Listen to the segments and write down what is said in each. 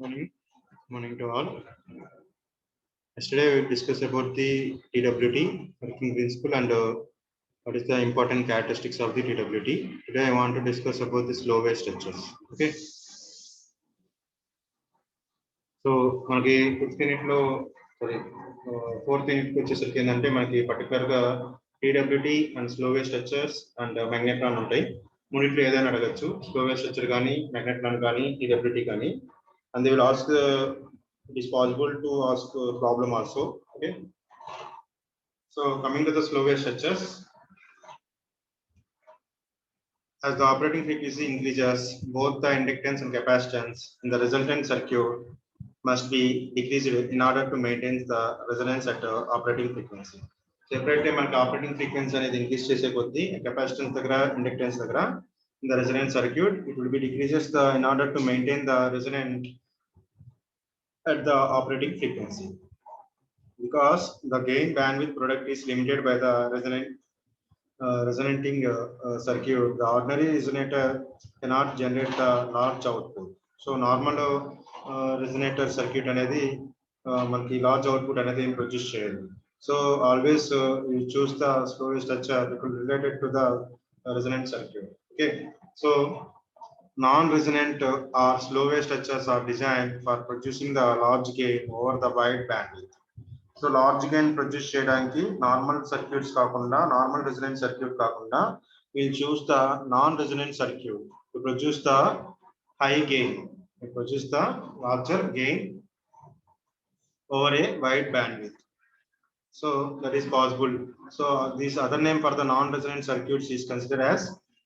Morning. Morning to all. Yesterday we discussed about the TWT working principle and what is the important characteristics of the TWT. Today I want to discuss about the slow wave structures. Okay. So మనకి fifth unit లో fourth unit వచ్చేసరికి ఏంటంటే మనకి particular గా TWT and slow wave structures and magnetron ఉంటాయి. మూడింటిలో ఏదైనా అడగచ్చు, స్లో వేవ్ స్ట్రక్చర్ కానీ మ్యాగ్నెట్రాన్ కానీ టీడబ్ల్యూటీ కానీ. And they will ask it is possible to ask problem also. Okay, so coming to the slow wave structures, as the operating frequency increases, both the inductance and capacitance in the resultant circuit must be decreased in order to maintain the resonance at operating frequency. Separately మనకి operating frequency అనేది increase చేసే కొద్దీ capacitance దగ్గర inductance దగ్గర in the resonant circuit it will be decreases the in order to maintain the resonant at the operating frequency, because the gain bandwidth product is limited by the resonating circuit. The ordinary resonator cannot generate the large output. So normal resonator circuit అనేది మనకి large output అనేది produce చేయదు. So always you choose the slow wave structure related to the resonant circuit. Okay, so non-resonant or slow wave structures are designed for producing the large gain over the wide bandwidth. So large gain produce చేయడానికి normal circuits కాకుండా, normal resonant circuit కాకుండా, we'll choose the non-resonant circuit to produce the high gain, to produce the larger gain over a wide bandwidth. So that is possible. So this other name for the non-resonant circuits is considered as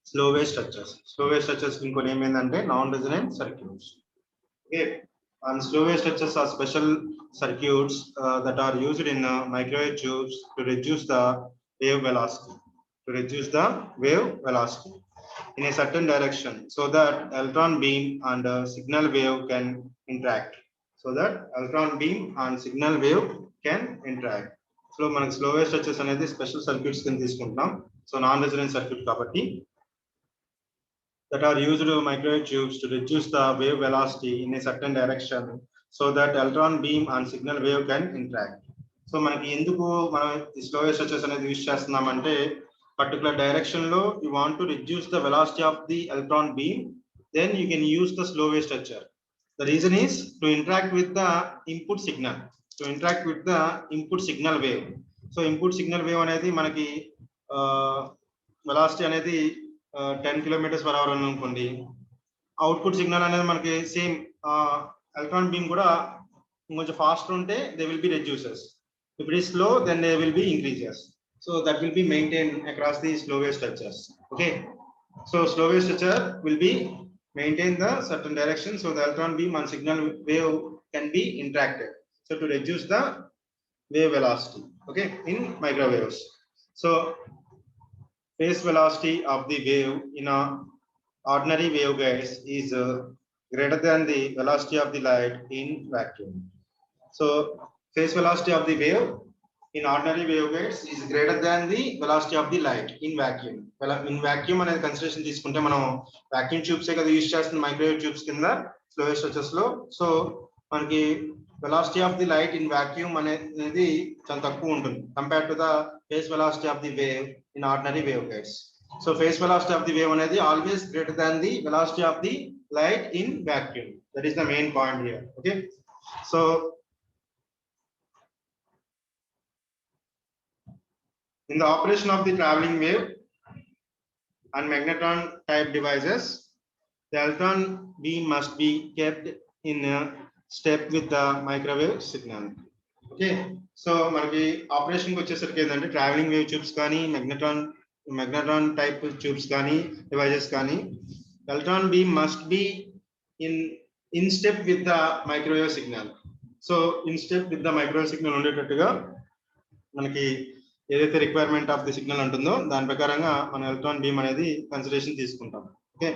slow wave structures. Slow wave structures ఇంకో name ఏంటంటే non-resonant circuits. Okay, and slow wave structures are special circuits that are used in microwave tubes to reduce the wave velocity. To reduce the wave velocity in a certain direction, so that electron beam and signal wave can interact. So that electron beam and signal wave can interact. So మనకి slow wave structures అనేది special circuits కింద తీసుకుంటాం. So non resident circuit కాబట్టి that are used microwave tubes to reduce the wave velocity in a certain direction, so that electron beam and signal wave can interact. So మనకి ఎందుకు మనం slow wave structures అనేది use చేస్తున్నామంటే, particular direction లో you want to reduce the velocity of the electron beam, then you can use the slow wave structure. The reason is to interact with the input signal, to interact with the input signal wave. So input signal wave అనేది మనకి velocity అనేది 10 km/h అని అనుకోండి. Output signal అనేది మనకి same electron beam కూడా కొంచెం fast ఉంటే they will be reduces. If it is slow then they will be increases. So that will be maintain across the slow wave structures. Okay, so slow wave structure will be maintain the certain direction, so the electron beam and signal wave can be interacted, so to reduce the wave velocity. Okay, in microwaves, so phase velocity of the wave in a ordinary waveguides is greater than the velocity of the light in vacuum. So phase velocity of the wave in ordinary waveguides is greater than the velocity of the light in vacuum. In vacuum అనేది consideration తీసుకుంటే మనం vacuum tubes ఏ కదా use చేస్తుంది microwave tubes కింద slow wave structures లో. So మనకి velocity of the light in vacuum అనేది చాలా తక్కువ ఉంటుంది compare to the phase velocity of the wave in ordinary waveguides. So phase velocity of the wave అనేది always greater than the velocity of the light in vacuum. That is the main point here. Okay, so in the operation of the traveling wave and magnetron type devices, the electron beam must be kept in a step with the microwave signal. Okay, so మనకి operation వచ్చేసరికి ఏంటంటే travelling wave tubes కానీ magnetron type tubes కానీ devices కానీ electron beam must be in step with the microwave signal. So in step with the microwave signal ఉండేటట్టుగా మనకి ఏదైతే requirement of the signal ఉంటుందో దాని ప్రకారంగా మన ఎలక్ట్రాన్ బీమ్ అనేది కన్సిడరేషన్ తీసుకుంటాం. Okay,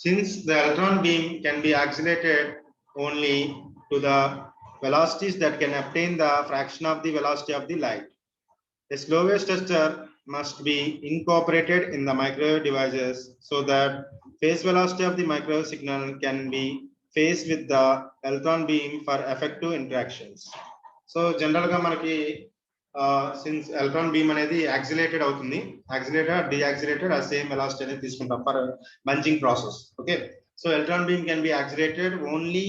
since the electron beam can be accelerated only to the velocities that can obtain the fraction of the velocity of the light. A slow wave structure must be incorporated in the microwave devices so that phase velocity of the microwave signal can be phased with the electron beam for effective interactions. So general ga manaki since electron beam అనేది accelerated అవుతుంది, accelerated or deaccelerated ఆ same velocity అనేది తీసుకుంటాం for bunching process. Okay, so electron beam can be accelerated only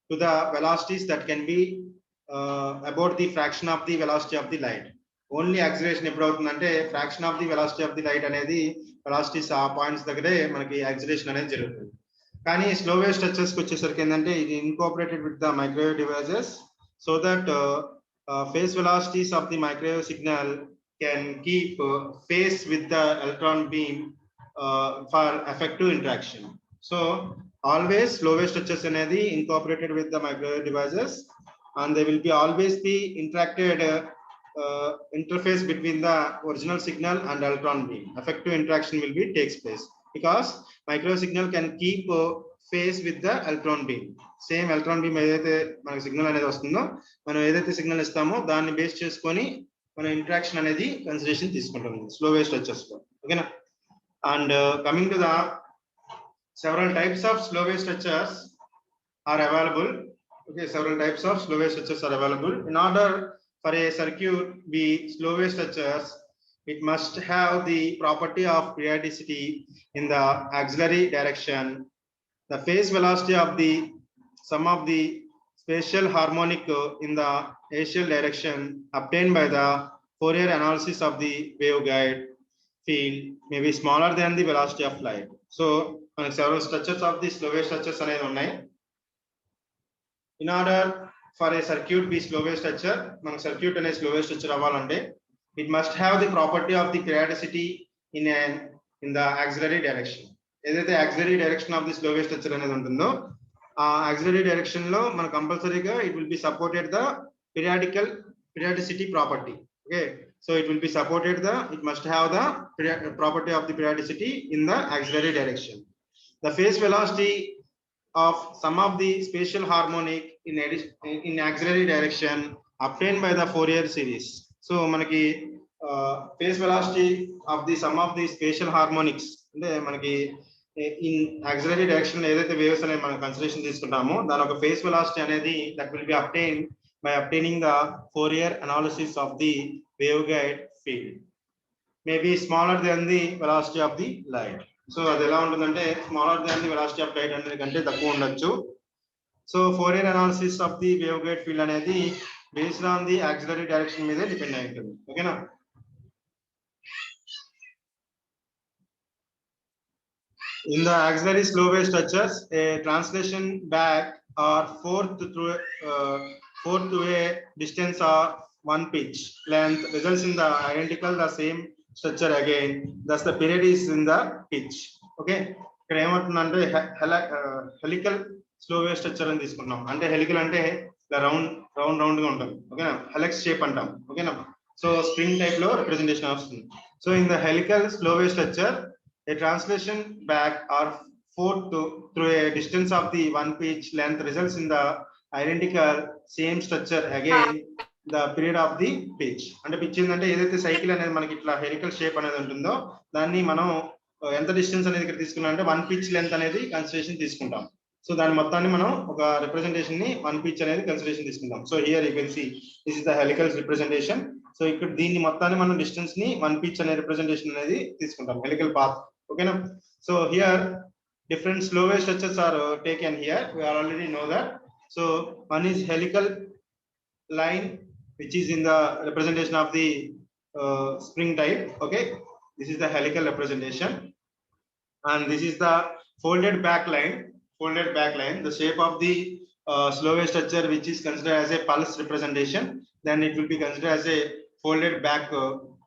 to the velocities that can be about the fraction of the velocity of the light. Only acceleration ఎప్పుడు అవుతుందంటే fraction of the velocity of the light అనేది velocities ఆ points దగ్గరే మనకి acceleration అనేది జరుగుతుంది. కానీ slow wave స్ట్రక్చర్స్కి వచ్చేసరికి ఏంటంటే ఇది incorporated with the microwave devices so that phase velocities of the microwave signal can keep phase with the electron beam for effective interaction. So always slow wave structures అనేది incorporated with the microwave devices and they will be always be interacted interface between the original signal and electron beam. Effective interaction will be takes place because microwave signal can keep phase with the electron beam. Same electron beam ఏదైతే మనకి signal అనేది వస్తుందో మనం ఏదైతే signal ఇస్తామో దాన్ని base చేసుకొని మన ఇంటరాక్షన్ అనేది కన్సిడరేషన్ తీసుకుంటాం స్లో వేవ్ స్ట్రక్చర్స్ లో. ఓకేనా? And coming to the several types of slow wave structures are available. Okay, several types of slow wave structures are available. In order for a circuit be slow wave structures, it must have the property of periodicity in the auxiliary direction. The phase velocity of the sum of the spatial harmonic in the axial direction obtained by the Fourier analysis of the waveguide field may be smaller than the velocity of light. So several structures of the slow wave structures అనేది ఉన్నాయి. In order for a circuit be slow wave structure, మన circuit అనే slow wave structure అవ్వాలంటే it must have the property of the periodicity in the auxiliary direction. ఏదైతే auxiliary direction of the slow wave structure అనేది ఉంటుందో ఆ auxiliary direction లో మన కంపల్సరీగా it will be supported the periodicity property. Okay, so it will be supported it must have the property of the periodicity in the auxiliary direction. The phase velocity of sum of the spatial harmonic in auxiliary direction obtained by the Fourier series. So manaki phase velocity of the sum of the spatial harmonics ante manaki in auxiliary direction lo edaithe waves ane మనం consideration తీసుకుంటామో దాని ఒక phase velocity అనేది that will be obtained by obtaining the Fourier analysis of the waveguide field may be smaller than the velocity of the light. So అది ఎలా ఉంటుందంటే smaller than the velocity of light అనేది కంటే తక్కువ ఉండొచ్చు. So Fourier analysis of the waveguide field అనేది based on the auxiliary direction మీద depend అయి ఉంటుంది. ఓకేనా? In the auxiliary slow wave structures, a translation back or forth to a distance of one pitch length results in the identical the same structure again, thus the period is in the pitch. Okay, ఇక్కడ ఏమవుతుందంటే helical slow wave structure అని తీసుకున్నాం. అంటే helical అంటే ఇలా round గా ఉంటుంది. ఓకేనా? హెలెక్స్ షేప్ అంటాం. ఓకేనా? సో స్ప్రింగ్ టైప్ లో రిప్రజెంటేషన్ వస్తుంది. So in the helical slow wave structure a translation back or forth through a distance of the one pitch length results in the identical same structure again the period of the pitch. అంటే pitch ఏంటంటే ఏదైతే cycle అనేది మనకి ఇట్లా helical shape అనేది ఉంటుందో దాన్ని మనం ఎంత డిస్టెన్స్ అనేది ఇక్కడ తీసుకున్నాం అంటే వన్ పిచ్ లెంత్ అనేది కన్సిడరేషన్ తీసుకుంటాం. సో దాని మొత్తాన్ని మనం ఒక రిప్రజెంటేషన్ ని వన్ పిచ్ అనేది కన్సిడరేషన్ తీసుకుంటాం. So here you can see this is the helical representation. So ఇక్కడ దీన్ని మొత్తాన్ని మనం డిస్టెన్స్ ని వన్ పిచ్ అనే రిప్రజెంటేషన్ అనేది తీసుకుంటాం helical path. Okay, so here different slow wave structures are taken here. We already know that. So one is helical line which is in the representation of the spring type. Okay, this is the helical representation and this is the folded back line. The shape of the slow wave structure which is considered as a pulse representation, then it will be considered as a folded back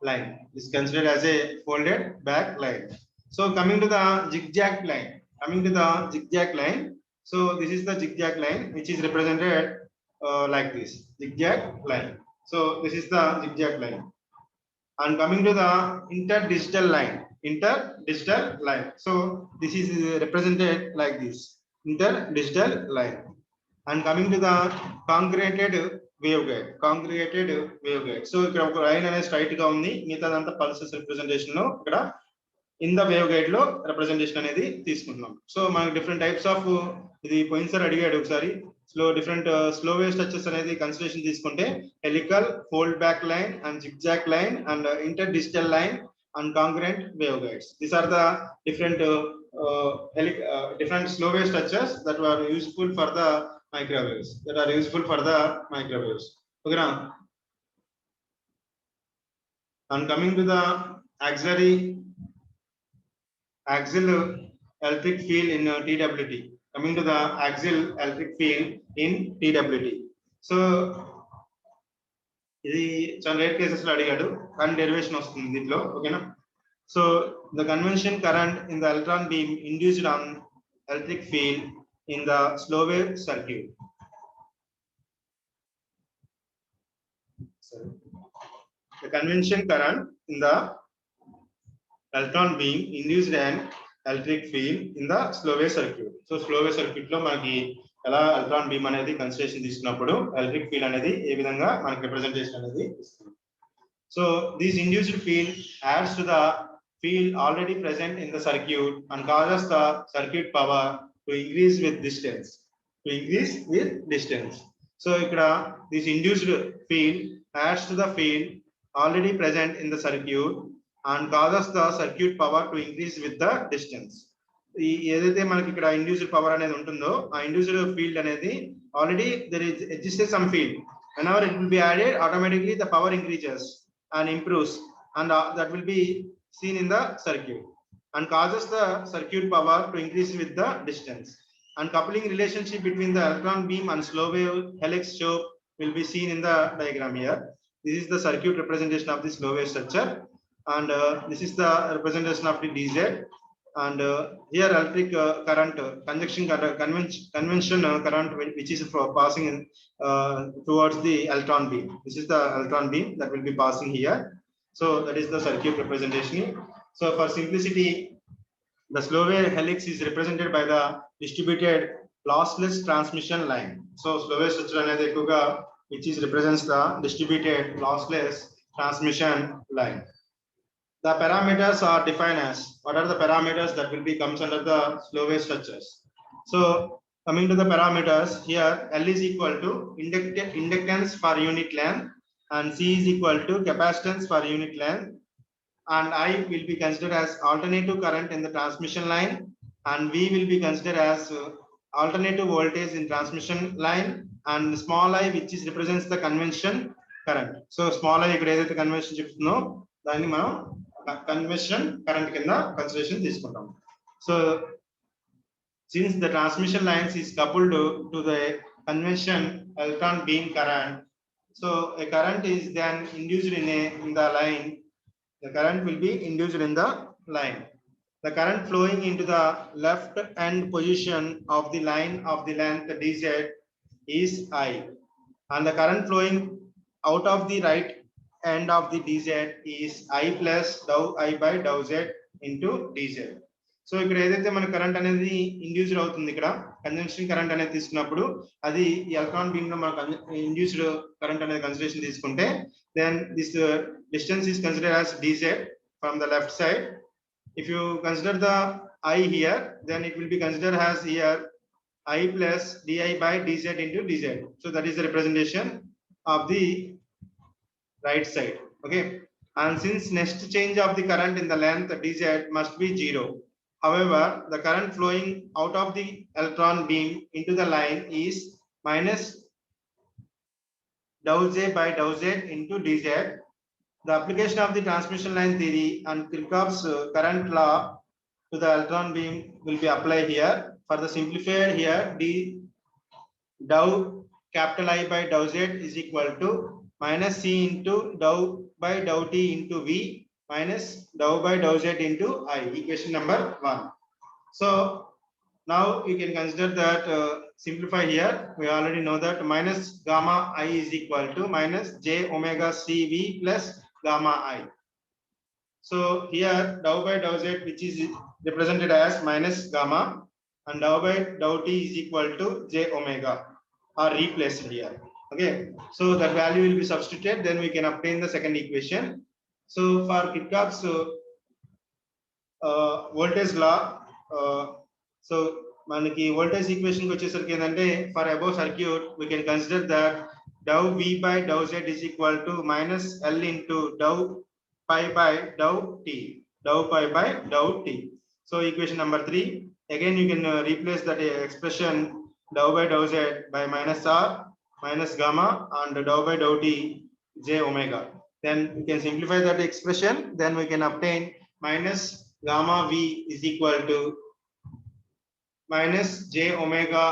line. This is considered as a folded back line. So coming to the zigzag line, so this is the zigzag line which is represented like this zigzag line. So this is the zigzag line. And coming to the interdigital line, so this is represented like this interdigital line. And coming to the concreted waveguide, corrugated waveguide. So ఇక్కడ ఒక line అనేది straight గా ఉంది, మిగతాదంతా pulses representation లో ఇక్కడ in the wave guide లో representation అనేది తీసుకుంటున్నాం. సో మనకి డిఫరెంట్ టైప్స్ ఆఫ్, ఇది పోయినసారి అడిగాడు ఒకసారి, డిఫరెంట్ స్లో వేవ్ స్ట్రక్చర్స్ అనేది కన్సిడరేషన్ తీసుకుంటే helical, fold back line and zigzag line and inter digital line and congruent waveguides. These are the different different slow wave structures that are useful for the microwaves. Okay, now, and coming to the axial electric field in TWT. Coming to the axial electric field in TWT. So ఇది చాలా rare cases లో అడిగాడు, కానీ derivation వస్తుంది దీంట్లో. ఓకేనా. So the convention current in the electron beam induced on electric field in the slow wave circuit. The convention current in the electron beam induced an electric field in the slow wave circuit. So slow wave circuit లో మనకి ఎలా electron beam అనేది consideration తీసుకున్నప్పుడు electric field అనేది ఏ విధంగా మనకి representation అనేది ఇస్తుంది. So this induced field ads to the field already present in the circuit and causes the circuit power to increase with distance. So ikkada this induced field adds to the field already present in the circuit and causes the circuit power to increase with the distance. ఏదైతే మనకి ఇక్కడ induced power అనేది ఉంటుందో ఆ induced field అనేది already there exists some field. Whenever it will be added, automatically the power increases and improves, and that will be seen in the circuit and causes the circuit power to increase with the distance. And coupling relationship between the electron beam and slow wave helix show will be seen in the diagram here. This is the circuit representation of the slow wave structure, and this is the representation of the DZ. And here electric current, convention current which is passing in, towards the electron beam. This is the electron beam that will be passing here. So that is the circuit representation. So for simplicity, the slow wave helix is represented by the distributed lossless transmission line. So slow wave structure anedi ekkuva which is represents the distributed lossless transmission line. The parameters are defined as, what are the parameters that will be comes under the slow wave structures. So coming to the parameters here, L is equal to inductance per unit length, and C is equal to capacitance per unit length, and I will be considered as alternative current in the transmission line, and V will be considered as alternative voltage in transmission line, and small I which is represents the convention current. So small I ikkada edaithe convention cheptundo danni manam convention current kinda consideration తీసుకుంటాం. So since the transmission lines is coupled to the convention electron beam current, so a current is then induced in the line. The current will be induced in the line. The current flowing into the left end position of the line of the length dz is I, and the current flowing out of the right end of the dz is I plus dou I by dou z into dz. So ఇక్కడ ఏదైతే మన current అనేది induced అవుతుంది, ఇక్కడ convention current అనేది తీసుకున్నప్పుడు అది electron beam లో మనకు ఇండ్యూస్డ్ కరెంట్ అనేది కన్సిడరేషన్ తీసుకుంటే, then this distance is considered as dz from the left side. If you consider the I here, then it will be considered as here I plus di by dz into dz. So that is the representation of the right side. Okay, and since next change of the current in the length dz must be 0. However, the current flowing out of the electron beam into the line is minus dou j by dou z into dz. The application of the transmission line theory and Kirchhoff's current law to the electron beam will be applied here. For the simplified here, d dou capital I by dou z is equal to minus c into dou by dou t into v minus dou by dou z into I. Equation number 1. So now you can consider that simplify here. We already know that minus gamma I is equal to minus j omega c v plus gamma I. So here dou by dou z which is represented as minus gamma, and dou by dou t is equal to j omega are replaced here. Okay, so that value will be substituted, then we can obtain the second equation. So for Kirchhoff's voltage law, so manaki voltage equation కి వచ్చేసరికి ఏంటంటే for above circuit we can consider that dou v by dou z is equal to minus L into dou pi by dou t, dou pi by dou t. So equation number 3, again you can replace that expression dou by dou z by minus r minus gamma and dou by dou t j omega. Then we can simplify that expression, then we can obtain minus gamma v is equal to minus j omega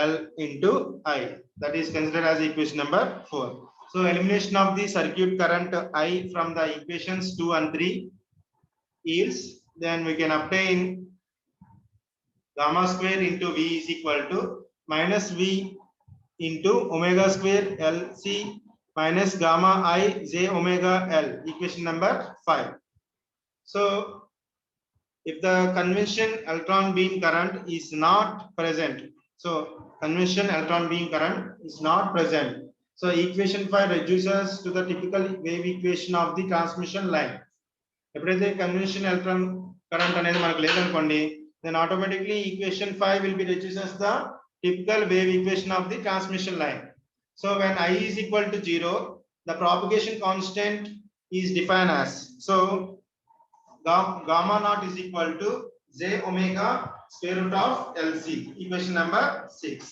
L into I. That is considered as equation number 4. So elimination of the circuit current I from the equations 2 and 3 yields, then we can obtain gamma square into V is equal to minus V into omega square LC minus gamma I j omega L, equation number 5. So if the convention electron beam current is not present, so convention electron beam current is not present, so equation 5 reduces to the typical wave equation of the transmission line. ఎప్పుడైతే convention electron current అనేది మనకు లేదనుకోండి, then automatically equation 5 will be reduces the typical wave equation of the transmission line. So when I is equal to 0, the propagation constant is defined as, so gamma naught is equal to j omega square root of LC, equation number 6.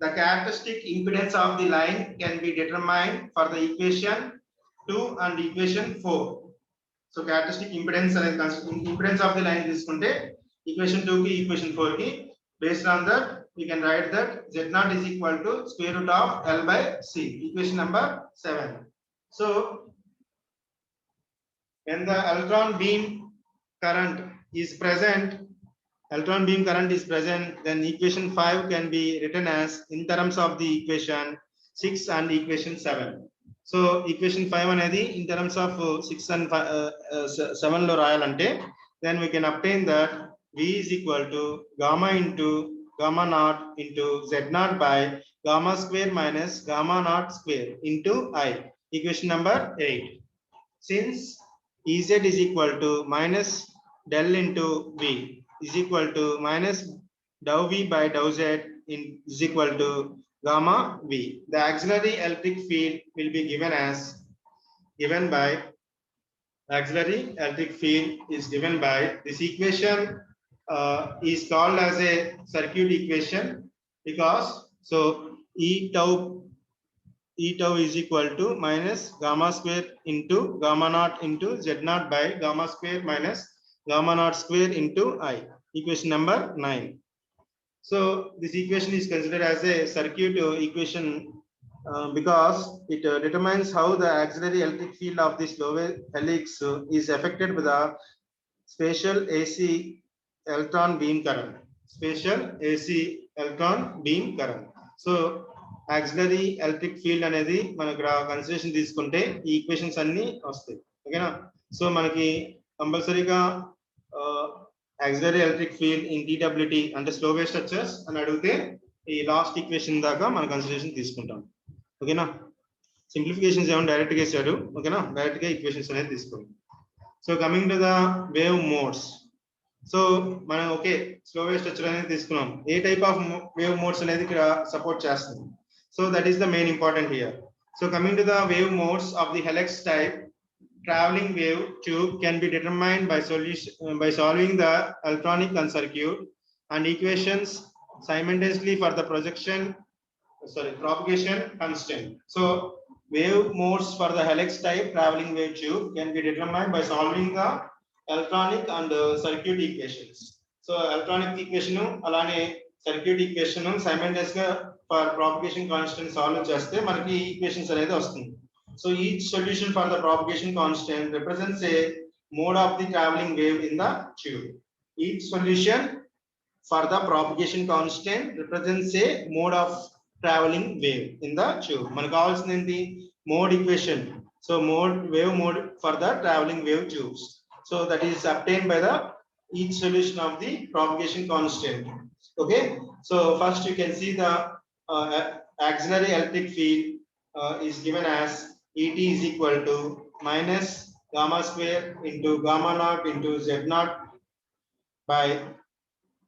The characteristic impedance of the line can be determined for the equation 2 and equation 4. So characteristic impedance and impedance of the line తీసుకుంటే equation 2 ki equation 4 ki, based on that we can write that z naught is equal to square root of L by C, equation number 7. So when the electron beam current is present, then equation 5 can be written as in terms of the equation 6 and equation 7. So equation 5 అనేది in terms of 6 and 7 లో రాయాలంటే, then we can obtain that V is equal to gamma into gamma naught into z naught by gamma square minus gamma naught square into I, equation number 8. Since Ez is equal to minus del into V is equal to minus dou V by dou Z is equal to gamma V, the auxiliary electric field will be given by this equation is called as a circuit equation, because so E tau is equal to minus gamma square into gamma naught into z naught by gamma square minus gamma naught square into I, equation number 9. So this equation is considered as a circuit equation because it determines how the auxiliary electric field of this low helix is affected by the spatial AC electron beam current. So auxiliary electric field అనేది మనకు consideration తీసుకుంటే ఈ equations అన్ని వస్తాయి, ఓకేనా. So మనకి కంపల్సరీగా auxiliary electric field in TWT అంటే స్లో వేవ్ స్ట్రక్చర్స్ అని అడిగితే ఈ లాస్ట్ ఈక్వేషన్ దాకా మన కన్సిడరేషన్ తీసుకుంటాం, ఓకేనా. సింప్లిఫికేషన్స్ ఏమైనా డైరెక్ట్ గా ఇచ్చాడు, ఓకేనా, డైరెక్ట్ గా ఈక్వేషన్స్ అనేది తీసుకోండి. So coming to the wave modes, so మనం ఓకే స్లో వేవ్ స్ట్రక్చర్ అనేది తీసుకున్నాం, ఏ టైప్ ఆఫ్ వేవ్ మోడ్స్ అనేది ఇక్కడ సపోర్ట్ చేస్తుంది. So that is the main important here. So coming to the wave modes of the helix type traveling wave tube can be determined by solving the electronic and circuit and equations simultaneously for the propagation constant. So wave modes for the helix type traveling wave tube can be determined by solving the electronic and circuit equations. So electronic equation alane circuit equation simultaneously గా for propagation constant solve చేస్తే మనకి equations అనేది వస్తుంది. So each solution for the propagation constant represents a mode of the traveling wave in the tube. Each solution for the propagation constant represents a mode of traveling wave in the tube. మనకు కావాల్సింది ఏంటి, mode equation. So wave mode for the traveling wave tubes. So that is obtained by the each solution of the propagation constant. Okay, so first you can see the auxiliary electric field is given as Et is equal to minus gamma square into gamma naught into Z naught by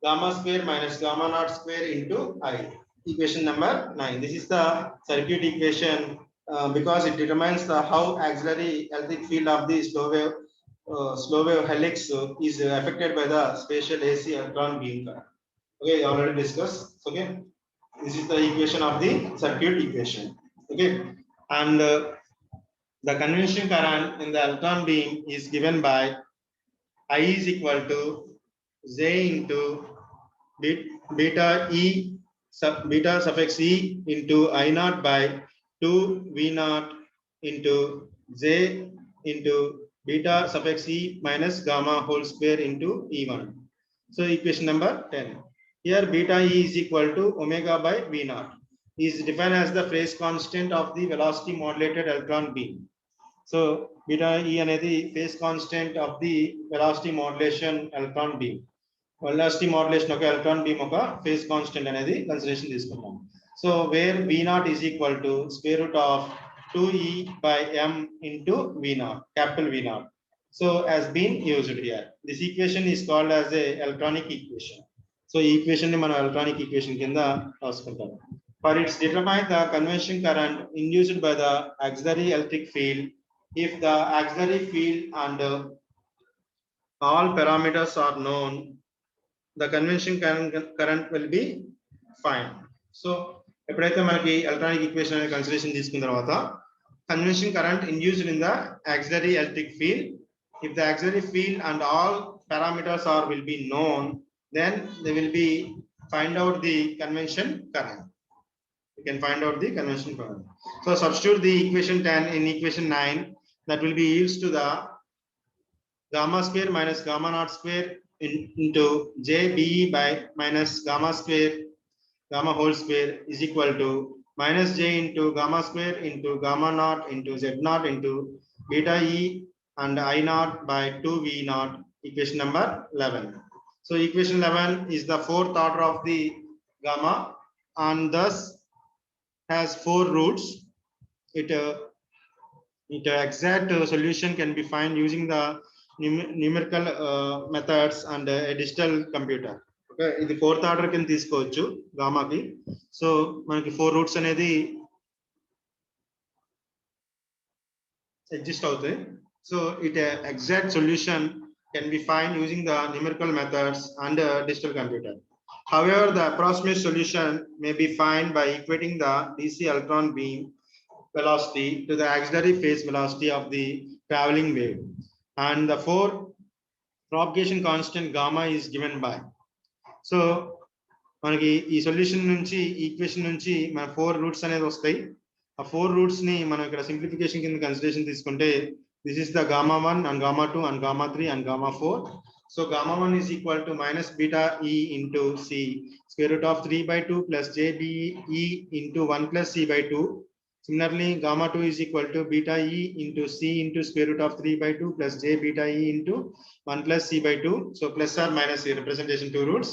gamma square minus gamma naught square into I. Equation number 9. This is the circuit equation because it determines the how auxiliary electric field of the slow wave helix is affected by the spatial AC electron beam current. Okay, already discussed. Okay, this is the equation of the circuit equation. Okay, and the convention current in the electron beam is given by I is equal to J into beta E beta suffix E into I naught by 2 V naught into J into beta suffix E minus gamma whole square into E1. So equation number 10. Here beta E is equal to omega by V naught is defined as the phase constant of the velocity modulated electron beam. So beta E అనేది phase constant of the velocity modulation electron beam. Velocity modulation of electron beam ఒక phase constant అనేది consideration తీసుకున్నాం. So where V naught is equal to square root of 2E by M into V naught, capital V naught. So has been used here. This equation is called as a electronic equation. So ఈ equation ని మనం electronic equation కింద రాసుకుంటాం. For its determine the convention current induced by the auxiliary electric field if the auxiliary field and all parameters are known, the convention current will be fine. So ఎప్పుడైతే మనకి electronic equation అనే consideration తీసుకున్న తర్వాత convention current induced in the auxiliary electric field, if the auxiliary field and all parameters are will be known, then they will be find out the convention current. You can find out the convention current. So substitute the equation 10 in equation 9, that will be used to the gamma square minus gamma naught square into JBE by minus gamma square gamma whole square is equal to minus J into gamma square into gamma naught into Z naught into beta E and I naught by 2V naught, equation number 11. So equation 11 is the fourth order of the gamma and thus has 4 roots. It exact solution can be found using the numerical methods and a digital computer. Okay, ఇది fourth order కింద తీసుకోవచ్చు గామాకి. So మనకి 4 roots అనేది exist అవుతాయి. So it exact solution can be found using the numerical methods and digital computer. However, the approximate solution may be found by equating the DC electron beam velocity to the auxiliary phase velocity of the traveling wave, and the 4 propagation constant gamma is given by. So మనకి ఈ solution నుంచి equation నుంచి మన 4 roots అనేది వస్తాయి. ఆ 4 roots ని మనం ఇక్కడ సింప్లిఫికేషన్ కింద కన్సిడరేషన్ తీసుకుంటే this is the gamma 1 and gamma 2 and gamma 3 and gamma 4. So gamma 1 is equal to minus beta E into C square root of 3 by 2 plus JBE into 1 plus C by 2. Similarly, gamma 2 is equal to beta E into C into square root of 3 by 2 plus J beta E into 1 plus C by 2. So plus or minus representation 2 roots.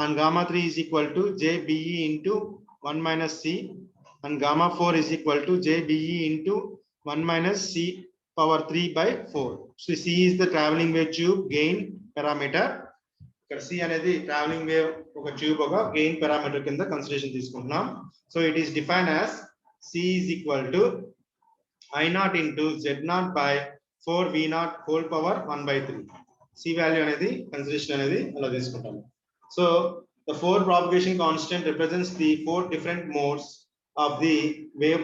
And gamma 3 is equal to JBE into 1 minus C and gamma 4 is equal to JBE into 1 minus C power 3 by 4. So C is the traveling wave tube gain parameter. ఇక్కడ C అనేది traveling wave ఒక tube ఒక gain parameter కింద consideration తీసుకుంటున్నాం. So it is defined as C is equal to I naught into Z naught by 4 V naught whole power 1 by 3. C value అనేది consideration అనేది అలా తీసుకుంటాము. So the 4 propagation constant represents the 4 different modes of the wave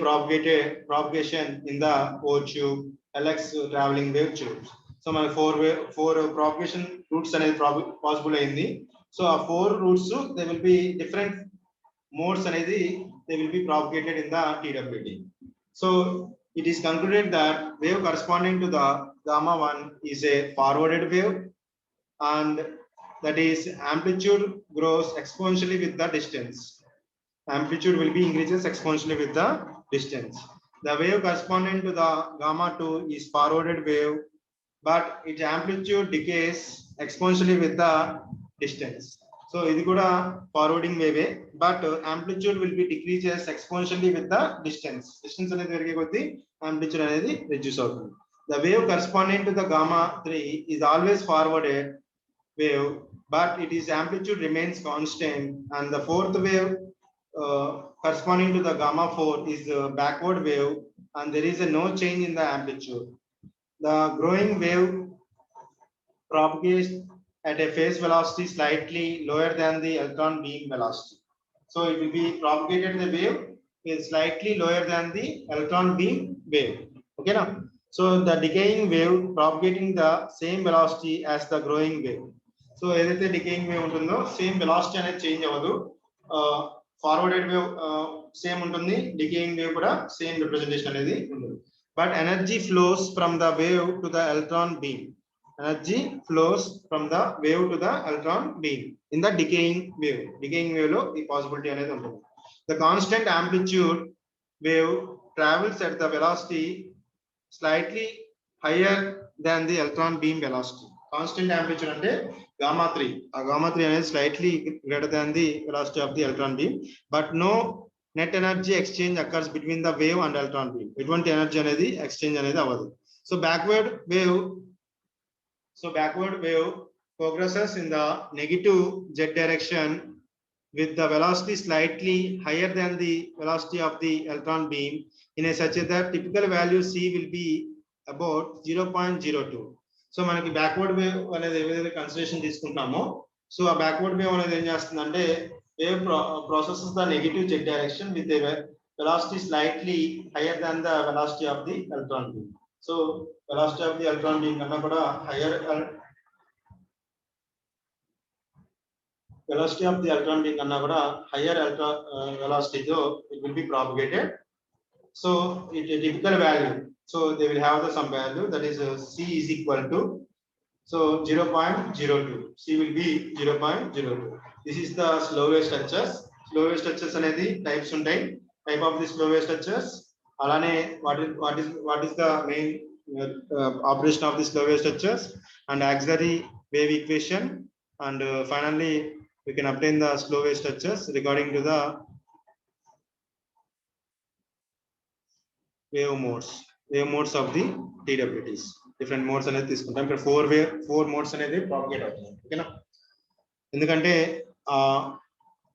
propagation in the O tube, LX traveling wave tubes. So my 4 propagation routes అనేది possible అయింది. So ఆ 4 routes they will be different modes అనేది they will be propagated in the TWT. So it is concluded that wave corresponding to the gamma 1 is a forwarded wave and that is amplitude grows exponentially with the distance. Amplitude will be increases exponentially with the distance. The wave corresponding to the gamma 2 is forwarded wave, but its amplitude decays exponentially with the distance. So ఇది కూడా forwarding వేవే, but amplitude will be decreases exponentially with the distance. Distance అనేది పెరిగే కొద్దీ amplitude అనేది reduce అవుతుంది. The wave corresponding to the gamma 3 is always forwarded wave, but its amplitude remains constant, and the fourth wave corresponding to the gamma 4 is a backward wave, and there is no change in the amplitude. The growing wave propagates at a phase velocity slightly lower than the electron beam velocity. So it will be propagated, the wave is slightly lower than the electron beam wave. Okay now, so the decaying wave propagating the same velocity as the growing wave. So edaithe decaying wave untundo same velocity అనేది change అవ్వదు. Forwarded wave same ఉంటుంది, decaying wave కూడా same representation అనేది ఉంటుంది. But energy flows from the wave to the electron beam. Energy flows from the wave to the electron beam in the decaying wave. Decaying wave lo ee possibility anedi untundi. The constant amplitude wave travels at the velocity slightly higher than the electron beam velocity. Constant amplitude ante gamma 3. Gamma 3 anedi slightly greater than the velocity of the electron beam, but no net energy exchange occurs between the wave and electron beam. Eటువంటి energy anedi exchange anedi avadu. So backward wave progresses in the negative z direction with the velocity slightly higher than the velocity of the electron beam in a such that typical value c will be about 0.02. So మనకి backward wave అనేది ఏదైతే consideration తీసుకుంటామో, so ఆ backward wave అనేది ఏం చేస్తుందంటే wave processes the negative z direction with a velocity slightly higher than the velocity of the electron beam. So velocity of the electron beam కన్నా కూడా higher velocity of the electron beam kanna kuda higher velocity tho it will be propagated. So it is a typical value, so they will have some value, that is c is equal to, so 0.02. c will be 0.02. This is the slow wave structures. Slow wave structures anedi types untai. Type of the slow wave structures, alane what is the main operation of the slow wave structures, and auxiliary wave equation, and finally we can obtain the slow wave structures regarding to the wave modes of the TWTs. Different modes అనేది తీసుకుంటాం. ఇక్కడ four modes అనేది propagate అవుతుంది. ఓకేనా, ఎందుకంటే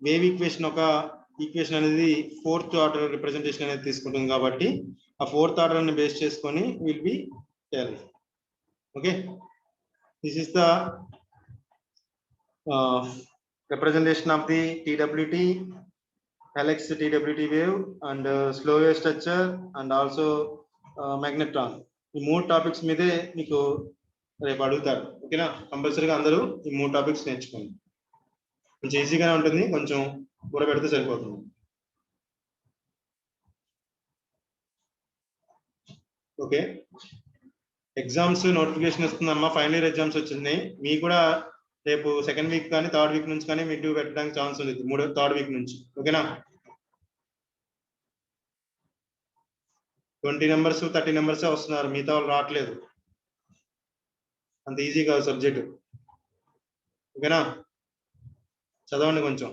wave equation ఒక equation అనేది fourth order representation అనేది తీసుకుంటుంది కాబట్టి ఆ ఫోర్త్ ఆర్డర్ ని బేస్ చేసుకొని will be tell. Okay, this is the representation of the TWT, Helix TWT wave, and slow wave structure, and also magnetron. ఈ మూడు టాపిక్స్ మీదే మీకు రేపు అడుగుతారు. ఓకేనా, కంపల్సరీగా అందరూ ఈ మూడు టాపిక్స్ నేర్చుకోండి. కొంచెం ఈజీగానే ఉంటుంది, కొంచెం కూర పెడితే సరిపోతుంది. ఓకే, ఎగ్జామ్స్ నోటిఫికేషన్ వస్తుందమ్మా. ఫైనల్ ఇయర్ ఎగ్జామ్స్ వచ్చింది. మీకు కూడా రేపు సెకండ్ వీక్ కానీ థర్డ్ వీక్ నుంచి కానీ మిడ్ పెట్టడానికి ఛాన్స్ ఉంది, థర్డ్ వీక్ నుంచి. ఓకేనా, 20 numbers 30 numbers వస్తున్నారు, మిగతా వాళ్ళు రావట్లేదు. అంత ఈజీ కాదు సబ్జెక్ట్. ఓకేనా, చదవండి కొంచెం.